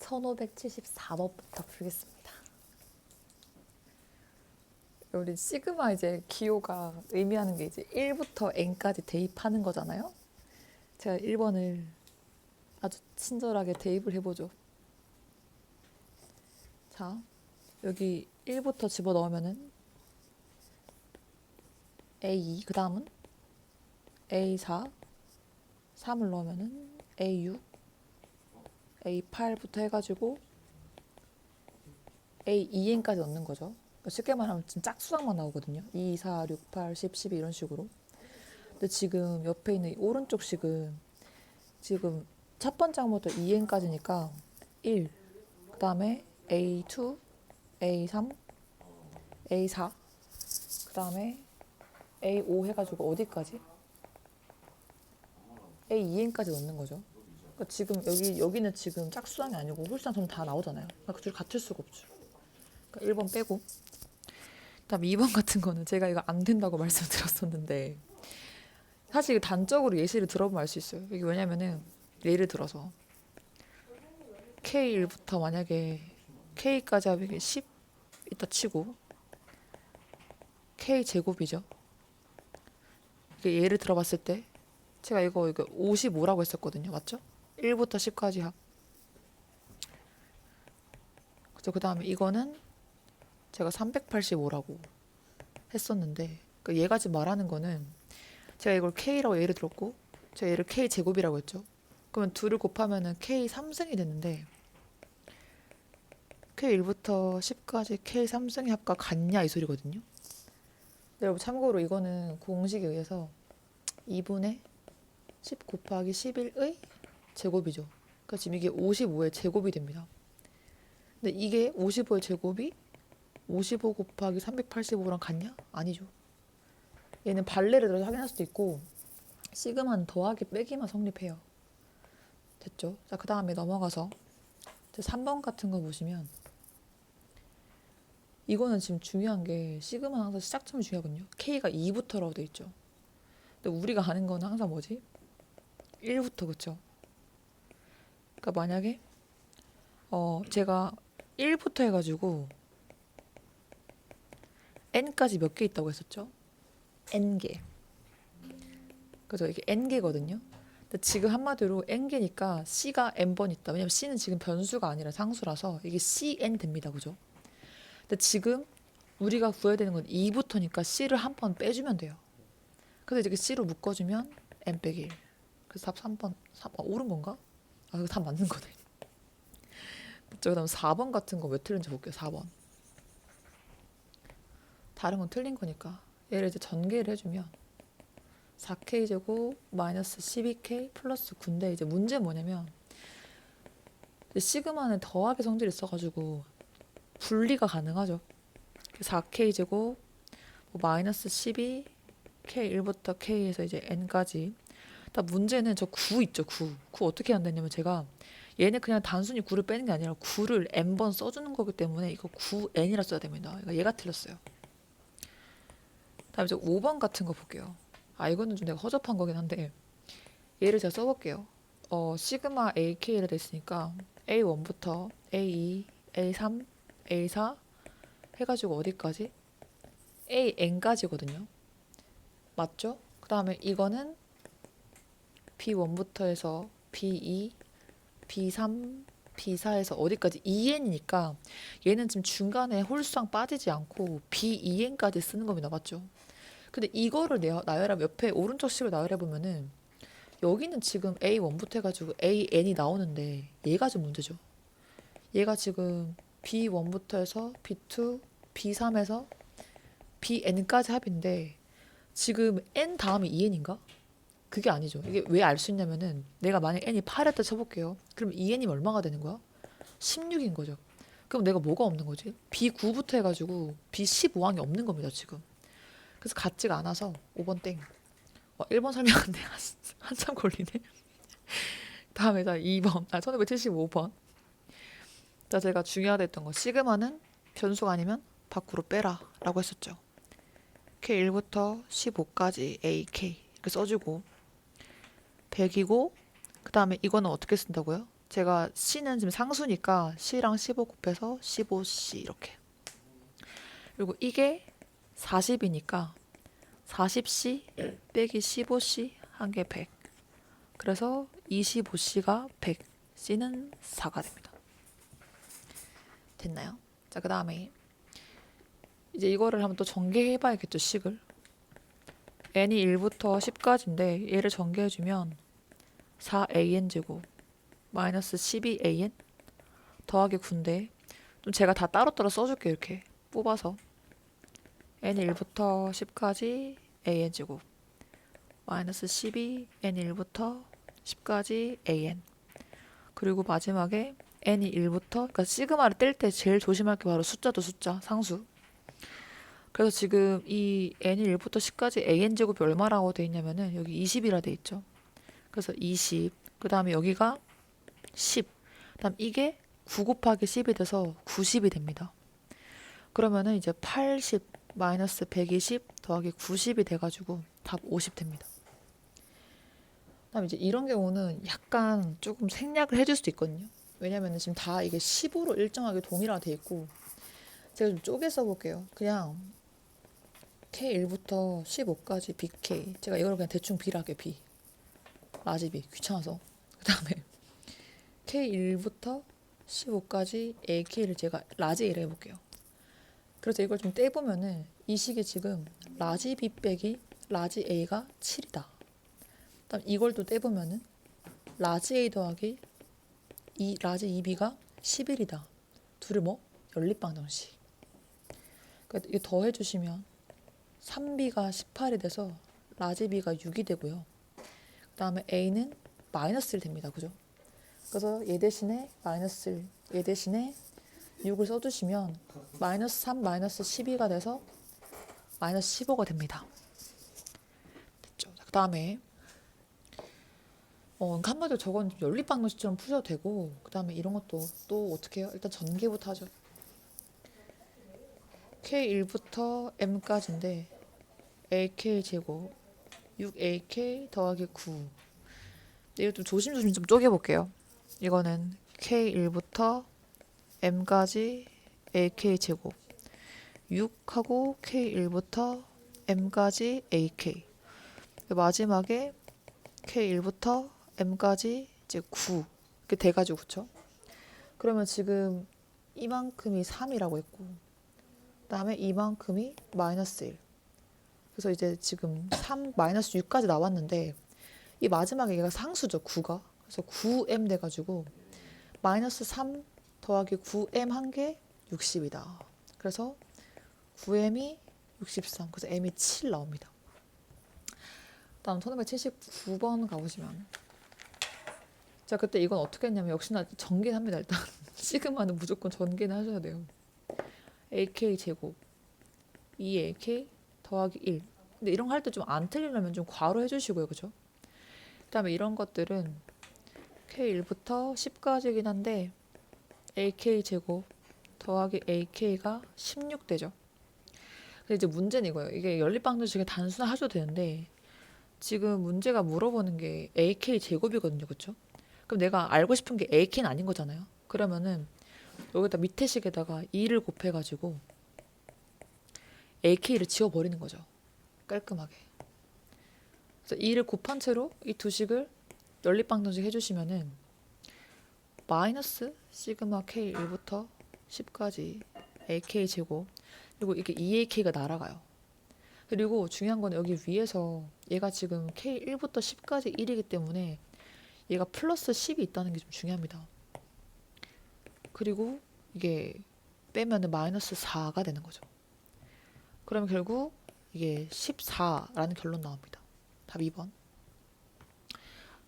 1574번부터 풀겠습니다. 우리 시그마 이제 기호가 의미하는 게 이제 1부터 n까지 대입하는 거잖아요. 제가 1번을 아주 친절하게 대입을 해보죠. 자, 여기 1부터 집어넣으면은 A2, 그 다음은 A4, 3을 넣으면은 A6, A8부터 해가지고 A2n까지 넣는 거죠. 그러니까 쉽게 말하면 지금 짝수항만 나오거든요. 2, 4, 6, 8, 10, 12 이런 식으로. 근데 지금 옆에 있는 이 오른쪽 식은 지금 첫 번째 항부터 2n까지니까 1, 그 다음에 A2, A3, A4, 그 다음에 A5 해가지고 어디까지? A2n까지 넣는 거죠. 그러니까 지금 여기는 지금 짝수항이 아니고 홀수랑 점 다 나오잖아요. 그러니까 그 둘이 같을 수가 없죠. 그러니까 1번 빼고. 그다음 2번 같은 거는 제가 이거 안 된다고 말씀드렸었는데 사실 단적으로 예시를 들어보면 알 수 있어요. 이게 왜냐면은 예를 들어서 K1부터 만약에 K까지 하면 10 이따 치고 K 제곱이죠. 이게 예를 들어봤을 때 제가 이거 55라고 했었거든요. 맞죠? 1부터 10까지 합. 그죠? 그 다음에 이거는 제가 385라고 했었는데 얘가 지금 말하는 거는 제가 이걸 K라고 예를 들었고 제가 얘를 K 제곱이라고 했죠. 그러면 둘을 곱하면은 K 3승이 됐는데 K1부터 10까지 K 3승의 합과 같냐 이 소리거든요. 네, 여러분 참고로 이거는 공식에 의해서 2분의 10 곱하기 11의 제곱이죠. 그러니까 지금 이게 55의 제곱이 됩니다. 근데 이게 55의 제곱이 55 곱하기 385랑 같냐? 아니죠. 얘는 발레를 들어서 확인할 수도 있고 시그마는 더하기 빼기만 성립해요. 됐죠? 자, 그 다음에 넘어가서 3번 같은 거 보시면 이거는 지금 중요한 게 시그마는 항상 시작점이 중요하거든요. K가 2부터라고 돼 있죠. 근데 우리가 아는 거는 항상 뭐지? 1부터, 그쵸? 그러니까 만약에 제가 1부터 해가지고 n까지 몇 개 있다고 했었죠? n개. 그죠? 이게 n개거든요. 근데 지금 한마디로 n개니까 c가 n번 있다. 왜냐면 c는 지금 변수가 아니라 상수라서 이게 cn 됩니다. 그죠? 근데 지금 우리가 구해야 되는 건 2부터니까 c를 한 번 빼주면 돼요. 그래서 이렇게 c로 묶어주면 n 빼기 1. 그래서 답 3번. 옳은 건가? 아, 이거 답 맞는 거네. 그 다음 4번 같은 거 왜 틀린지 볼게요. 4번. 다른 건 틀린 거니까. 얘를 이제 전개를 해주면 4K제곱 마이너스 12K 플러스 9인데 이제 문제는 뭐냐면 시그마는 더하기 성질이 있어가지고 분리가 가능하죠. 4K제곱 마이너스 12 K1부터 K에서 이제 N까지. 문제는 저 9 있죠. 9 어떻게 한다냐면 제가 얘는 그냥 단순히 9를 빼는 게 아니라 9를 n번 써주는 거기 때문에 이거 9n이라 써야 됩니다. 얘가 틀렸어요. 다음에 이제 5번 같은 거 볼게요. 이거는 좀 내가 허접한 거긴 한데 얘를 제가 써볼게요. 시그마 AK를 됐으니까 A1부터 A2, A3, A4 해가지고 어디까지? AN까지거든요. 맞죠? 그 다음에 이거는 B1부터 해서 B2, B3, B4에서 어디까지? 2n이니까 얘는 지금 중간에 홀수랑 빠지지 않고 B2n까지 쓰는 겁니다. 맞죠? 근데 이거를 나열하면 옆에 오른쪽 식으로 나열해보면은 여기는 지금 A1부터 해가지고 AN이 나오는데 얘가 좀 문제죠. 얘가 지금 B1부터 해서 B2, B3에서 BN까지 합인데 지금 N 다음에 2N인가? 그게 아니죠. 이게 왜 알 수 있냐면은 내가 만약 N이 8이었다 쳐볼게요. 그럼 2N이면 얼마가 되는 거야? 16인 거죠. 그럼 내가 뭐가 없는 거지? B9부터 해가지고 B15항이 없는 겁니다, 지금. 그래서 같지가 않아서 5번 땡. 1번 설명하는데 한참 걸리네. 다음에 자 2번, 1575번. 자, 제가 중요하다 했던 거. 시그마는 변수가 아니면 밖으로 빼라 라고 했었죠. K1부터 15까지 AK 이렇게 써주고 100이고 그 다음에 이거는 어떻게 쓴다고요? 제가 C는 지금 상수니까 C랑 15 곱해서 15C 이렇게. 그리고 이게 40이니까 40C 빼기 15C 한 개 100. 그래서 25C가 100, C는 4가 됩니다. 됐나요? 자, 그 다음에 이제 이거를 한번 또 전개해 봐야겠죠, 식을. n이 1부터 10까지인데 얘를 전개해주면 4an 제곱 마이너스 12an 더하기 9인데 좀 제가 다 따로따로 써줄게요. 이렇게 뽑아서 n이 1부터 10까지 an 제곱 마이너스 12 n이 1부터 10까지 an 그리고 마지막에 n이 1부터 그러니까 시그마를 뗄 때 제일 조심할 게 바로 숫자도 숫자 상수. 그래서 지금 이 n이 1부터 10까지 an 제곱이 얼마라고 돼 있냐면은 여기 20이라 돼 있죠. 그래서 20. 그 다음에 여기가 10. 그다음 이게 9 곱하기 10이 돼서 90이 됩니다. 그러면은 이제 80 마이너스 120 더하기 90이 돼가지고 답 50 됩니다. 그다음 이제 이런 경우는 약간 조금 생략을 해줄 수도 있거든요. 왜냐면은 지금 다 이게 15로 일정하게 동일화가 돼 있고 제가 좀 쪼개 써볼게요. 그냥 K1부터 15까지 BK 제가 이걸 그냥 대충 B라 할게요. B 라지 B 귀찮아서 그 다음에 K1부터 15까지 AK를 제가 라지 A를 해볼게요. 그래서 이걸 좀 떼보면은 이 식이 지금 라지 B 빼기 라지 A가 7이다. 그다음 이걸 또 떼보면은 라지 A 더하기 이 라지 2B가 11이다. 둘이 뭐? 연립방정식. 그러니까 이거 더해주시면 3B가 18이 돼서 라지 B가 6이 되고요. 그 다음에 A는 마이너스 1 됩니다. 그죠? 그래서 얘 대신에 마이너스 1, 얘 대신에 6을 써주시면 마이너스 3, 마이너스 12가 돼서 마이너스 15가 됩니다. 됐죠? 그 다음에 그러니까 한마디로 저건 연립방정식처럼 푸셔도 되고 그 다음에 이런 것도 또 어떻게 해요? 일단 전개부터 하죠. K1부터 M까지인데 AK 제곱 6AK 더하기 9 이거 좀 조심조심 좀 쪼개볼게요. 이거는 K1부터 M까지 AK 제곱 6하고 K1부터 M까지 AK 마지막에 K1부터 M까지 이제 9 이렇게 돼가지고 그쵸? 그러면 지금 이만큼이 3이라고 했고 그 다음에 이만큼이 마이너스 1 그래서 이제 지금 3 마이너스 6까지 나왔는데 이 마지막에 얘가 상수죠 9가 그래서 9m 돼가지고 마이너스 3 더하기 9m 한 게 60이다. 그래서 9m이 63 그래서 m이 7 나옵니다. 다음 1579번 가보시면 자 그때 이건 어떻게 했냐면 역시나 전개는 합니다. 일단 시그마는 무조건 전개는 하셔야 돼요. AK 제곱 2AK 더하기 1 근데 이런 거 할 때 좀 안 틀리려면 좀 괄호 해주시고요. 그죠? 그 다음에 이런 것들은 K1부터 10까지긴 한데 AK 제곱 더하기 AK가 16 되죠. 근데 이제 문제는 이거예요. 이게 연립방정식에 단순화하셔도 되는데 지금 문제가 물어보는 게 AK 제곱이거든요. 그쵸? 그럼 내가 알고 싶은 게 AK는 아닌 거잖아요. 그러면은 여기다 밑에 식에다가 2를 곱해가지고 AK를 지워버리는 거죠. 깔끔하게. 그래서 2를 곱한 채로 이 두 식을 연립방정식 해주시면은 마이너스 시그마 K1부터 10까지 AK 제곱 그리고 이게 2AK가 날아가요. 그리고 중요한 건 여기 위에서 얘가 지금 K1부터 10까지 1이기 때문에 얘가 플러스 10이 있다는 게 좀 중요합니다. 그리고 이게 빼면은 마이너스 4가 되는 거죠. 그러면 결국 이게 14라는 결론 나옵니다. 답 2번.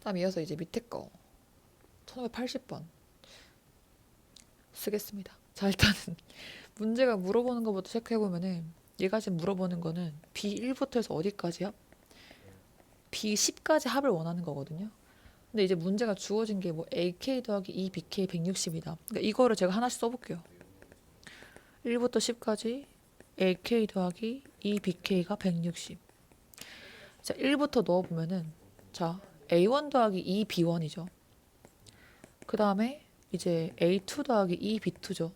다음 이어서 이제 밑에 거 1580번 쓰겠습니다. 자 일단은 문제가 물어보는 것부터 체크해보면은 얘가 지금 물어보는 거는 B1부터 해서 어디까지요? B10까지 합을 원하는 거거든요. 근데 이제 문제가 주어진 게 뭐 AK 더하기 2BK 160이다. 그러니까 이거를 제가 하나씩 써볼게요. 1부터 10까지 AK 더하기 2BK가 160. 자 1부터 넣어보면은 자 A1 더하기 2B1이죠. 그 다음에 이제 A2 더하기 E B2죠.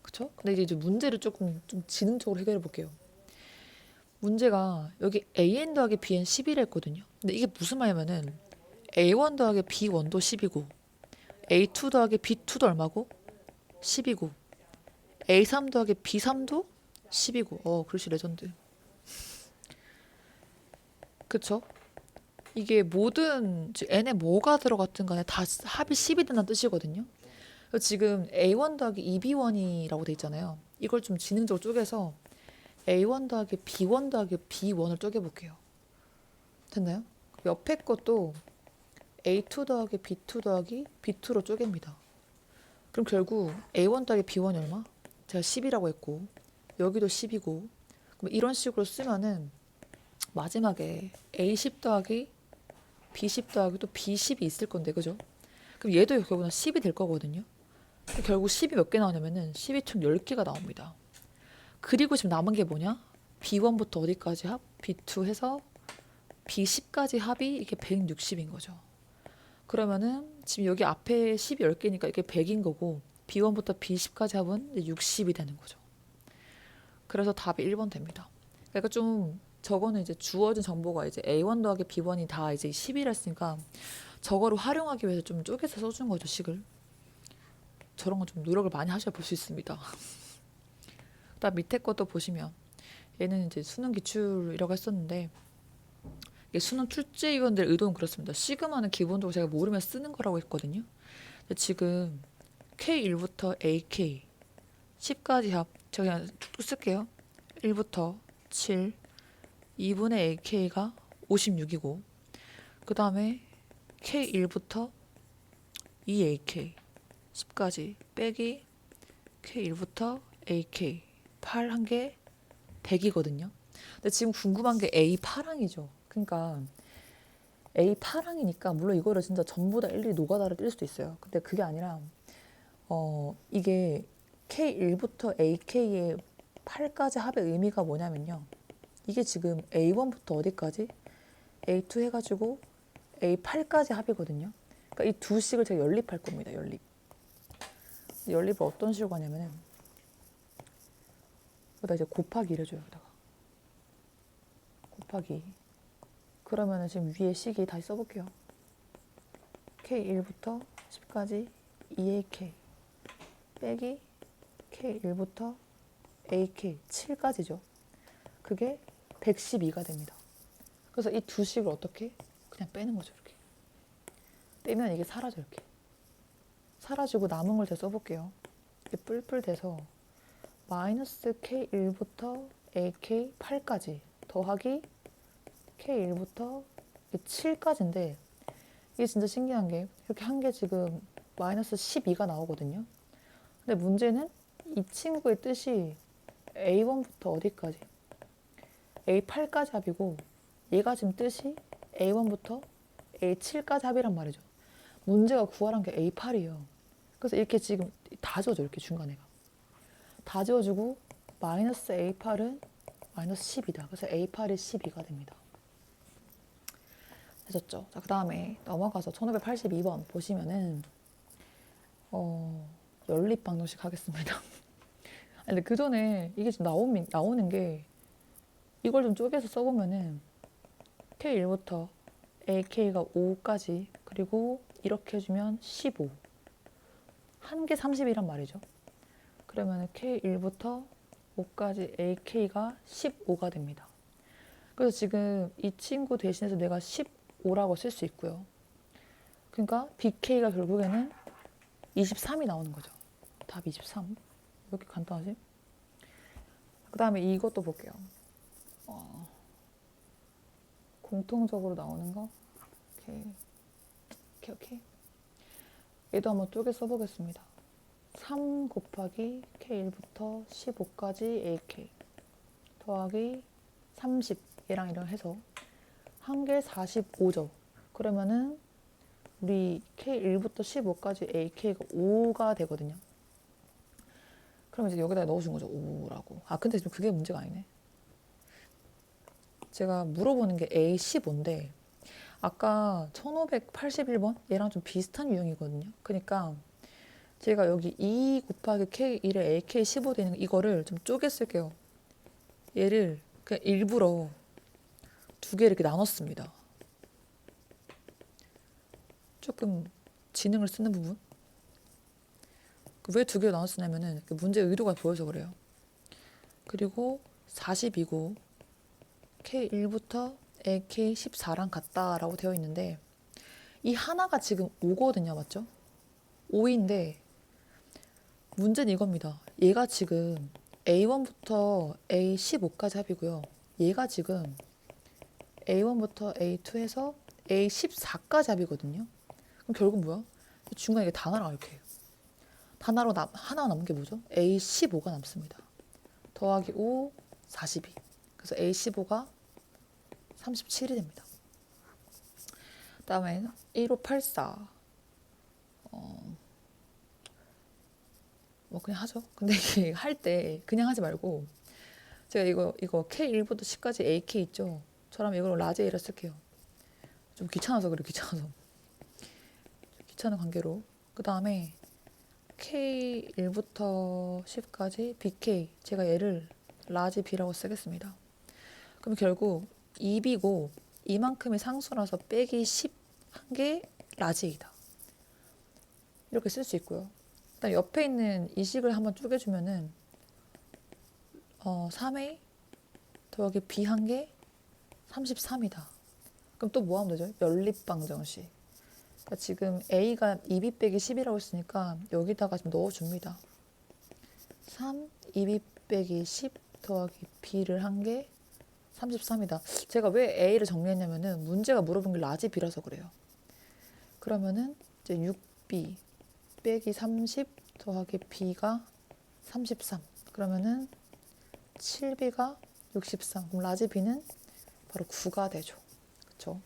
그쵸? 근데 이제 문제를 조금 좀 지능적으로 해결해 볼게요. 문제가 여기 AN 더하기 BN 11 했거든요. 근데 이게 무슨 말이냐면은 A1 더하기 B1도 10이고 A2 더하기 B2도 얼마고? 10이고 A3 더하기 B3도 10이고 글씨 레전드. 그쵸? 이게 모든 n에 뭐가 들어갔든 간에 다 합이 10이 된다는 뜻이거든요. 그래서 지금 A1 더하기 2B1이라고 돼 있잖아요. 이걸 좀 지능적으로 쪼개서 A1 더하기 B1 더하기 B1을 쪼개볼게요. 됐나요? 옆에 것도 A2 더하기 B2 더하기 B2로 쪼갭니다. 그럼 결국 A1 더하기 B1이 얼마? 제가 10이라고 했고 여기도 10이고 그럼 이런 식으로 쓰면은 마지막에 A10 더하기 B10 더하기 또 B10이 있을 건데 그죠? 그럼 얘도 결국은 10이 될 거거든요. 결국 10이 몇 개 나오냐면은 10이 총 10개가 나옵니다. 그리고 지금 남은 게 뭐냐? B1부터 어디까지 합? B2 해서 B10까지 합이 이게 160인 거죠. 그러면은 지금 여기 앞에 10이 10개니까 이게 100인 거고 B1부터 B10까지 합은 60이 되는 거죠. 그래서 답이 1번 됩니다. 그러니까 좀 저거는 이제 주어진 정보가 이제 A1 더하기 B1이 다 이제 10이라 했으니까 저거를 활용하기 위해서 좀 쪼개서 써준 거죠, 식을. 저런 건 좀 노력을 많이 하셔야 볼 수 있습니다. 그다음 밑에 것도 보시면 얘는 이제 수능 기출이라고 했었는데 이게 수능 출제위원들 의도는 그렇습니다. 시그마는 기본적으로 제가 모르면 쓰는 거라고 했거든요. 근데 지금 K1부터 AK 10까지 합 제가 그냥 쭉 쓸게요. 1부터 7 2분의 AK가 56이고 그 다음에 K1부터 2AK 10까지 빼기 K1부터 AK 8 한 개 100이거든요. 근데 지금 궁금한 게 A8항이죠. 그러니까 A8항이니까 물론 이거를 진짜 전부 다 일일이 노가다를 뛸 수도 있어요. 근데 그게 아니라 이게 K1부터 AK의 8까지 합의 의미가 뭐냐면요. 이게 지금 A1부터 어디까지? A2 해가지고 A8까지 합이거든요. 그러니까 이 두 식을 제가 연립할 겁니다. 연립. 연립을 어떤 식으로 하냐면은 여기다 이제 곱하기를 해줘요. 여기다가 곱하기. 그러면은 지금 위에 식이 다시 써볼게요. K1부터 10까지 2AK 빼기 K1부터 AK 7까지죠. 그게 112가 됩니다. 그래서 이 두 식을 어떻게? 그냥 빼는 거죠. 이렇게. 빼면 이게 사라져 이렇게. 사라지고 남은 걸 제가 써볼게요. 이게 뿔뿔 돼서 마이너스 K1부터 AK8까지 더하기 K1부터 7까지인데 이게 진짜 신기한 게 이렇게 한 게 지금 마이너스 12가 나오거든요. 근데 문제는 이 친구의 뜻이 A1부터 어디까지? A8까지 합이고 얘가 지금 뜻이 A1부터 A7까지 합이란 말이죠. 문제가 구하란 게 A8이에요. 그래서 이렇게 지금 다 지워져 이렇게 중간에가. 다 지워지고 마이너스 A8은 마이너스 10이다. 그래서 A8이 12가 됩니다. 되셨죠? 자, 그 다음에 넘어가서 1582번 보시면은 연립 방정식 하겠습니다. 근데 그 전에 이게 지금 나오는 게 이걸 좀 쪼개서 써보면은 K1부터 AK가 5까지 그리고 이렇게 해주면 15 한 개 30이란 말이죠. 그러면 K1부터 5까지 AK가 15가 됩니다. 그래서 지금 이 친구 대신해서 내가 15라고 쓸 수 있고요. 그러니까 BK가 결국에는 23이 나오는 거죠. 답 23. 왜 이렇게 간단하지? 그 다음에 이것도 볼게요. 공통적으로 나오는 거. 오케이. 얘도 한번 쪼개 써보겠습니다. 3 곱하기 K1부터 15까지 AK 더하기 30 얘랑 이랑 해서 한 개 45죠. 그러면은 우리 K1부터 15까지 AK가 5가 되거든요. 그럼 이제 여기다 넣어준 거죠. 5라고. 근데 지금 그게 문제가 아니네. 제가 물어보는 게 A15인데 아까 1581번 얘랑 좀 비슷한 유형이거든요. 그러니까 제가 여기 2 곱하기 K1에 AK15 되는 이거를 좀 쪼개 쓸게요. 얘를 그냥 일부러 두 개 이렇게 나눴습니다. 조금 지능을 쓰는 부분? 왜 두 개로 나눴냐면은 문제 의도가 보여서 그래요. 그리고 40이고 K1부터 AK14랑 같다라고 되어 있는데 이 하나가 지금 5거든요. 맞죠? 5인데 문제는 이겁니다. 얘가 지금 A1부터 A15까지 합이고요. 얘가 지금 A1부터 A2에서 A14까지 합이거든요. 그럼 결국 뭐야? 중간에 이게 단하랑 이렇게 해요. 단하로 하나 남은 게 뭐죠? A15가 남습니다. 더하기 5, 42. 그래서 A15가 37이 됩니다. 다음에 1584. 뭐 그냥 하죠. 근데 이게 할 때 그냥 하지 말고 제가 이거 K1부터 10까지 AK 있죠? 저라면 이걸 라지 A라 쓸게요. 좀 귀찮아서 그래, 귀찮아서. 귀찮은 관계로. 그 다음에 K1부터 10까지 BK. 제가 얘를 라지 B라고 쓰겠습니다. 그럼 결국 2B고 이만큼의 상수라서 빼기 10 한 게 라지 A다. 이렇게 쓸 수 있고요. 일단 옆에 있는 이 식을 한번 쪼개주면은 3A 더하기 B 한 게 33이다. 그럼 또 뭐 하면 되죠? 연립방정식. 그러니까 지금 A가 2B 빼기 10이라고 했으니까 여기다가 좀 넣어줍니다. 3, 2B 빼기 10 더하기 B를 한 게 33이다. 제가 왜 A를 정리했냐면은 문제가 물어본 게 라지 B라서 그래요. 그러면은 이제 6B 빼기 30 더하기 B가 33. 그러면은 7B가 63. 그럼 라지 B는 바로 9가 되죠. 그쵸?